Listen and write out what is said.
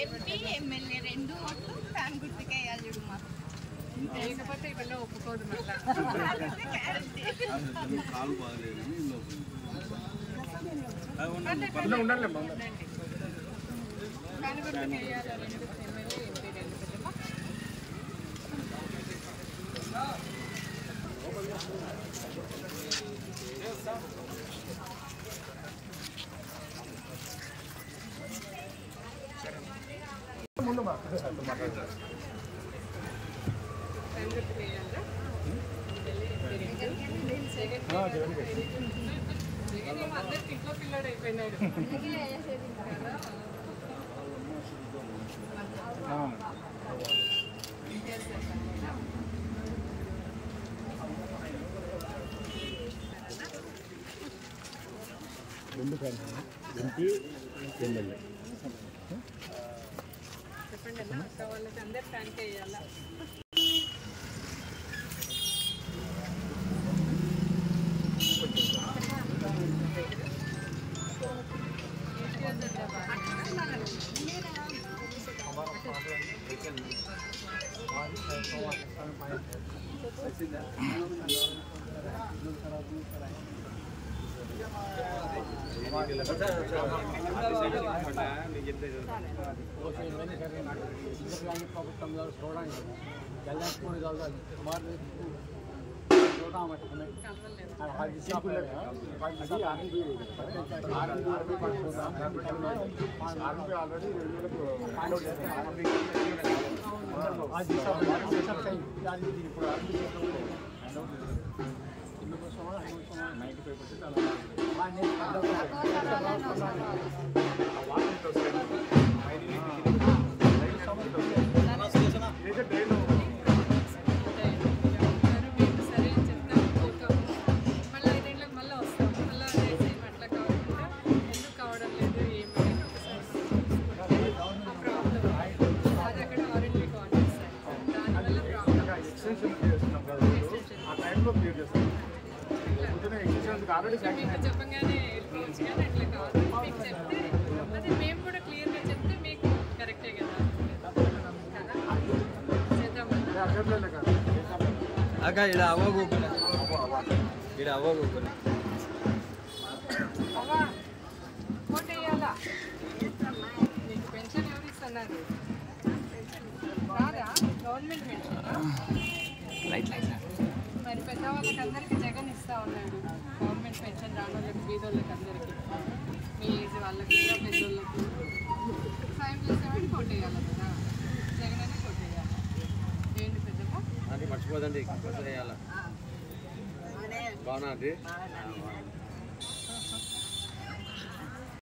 MP MLA 2 ఓట్లు fan గుర్తుకే వేయాలి చూడు మాకు. లేకపోతే ఇవల్ల ఒప్పుకోదు మళ్ళీ. కాలు బాగలేదు ఉండాలి ఫ్యాన్ గుర్తుకే వేయాలి 2 ఎమ్మెల్యే ఎంపీ 2 పెద్దమ్మా. అందరికి ఇంట్లో పిల్లడు అయిపోయినాడు. చెప్పండి అన్న అక్క వాళ్ళకి అందరు ఫ్యాన్కే వేయాలా. ప్రభుత్వంలో చూడండి జల్లాసుకుని చెప్పగానే వెళ్ళిపోవచ్చు కానీ అట్లా కాదు. మీకు చెప్తే అదే మేము కూడా క్లియర్గా చెప్తే మీకు కరెక్టే కదా. అక్క ఇక్కడ అవ్వకూకున్నా ఇక్కడ అవ్వకూకున్నా ఓటేయాలా. మీకు పెన్షన్ ఎవరు ఇస్తున్నారు? రాదా? గవర్నమెంట్ పెన్షన్ మరి పెద్దవాళ్ళకి అందరికీ జగన్ ఇస్తా ఉన్నాడు. గవర్నమెంట్ పెన్షన్ రాని వాళ్ళకి బీదోళ్ళకి అందరికీ మీ ఏజ్ వాళ్ళకి పెద్దోళ్ళకి సాయం చేసేవాడికి కొట్టేయాలి కదా. జగన్ అనే కొట్టేయాలి. ఏంటి పెద్దమ్మ అది మర్చిపోదండి వేయాలా బాగున్నా అండి.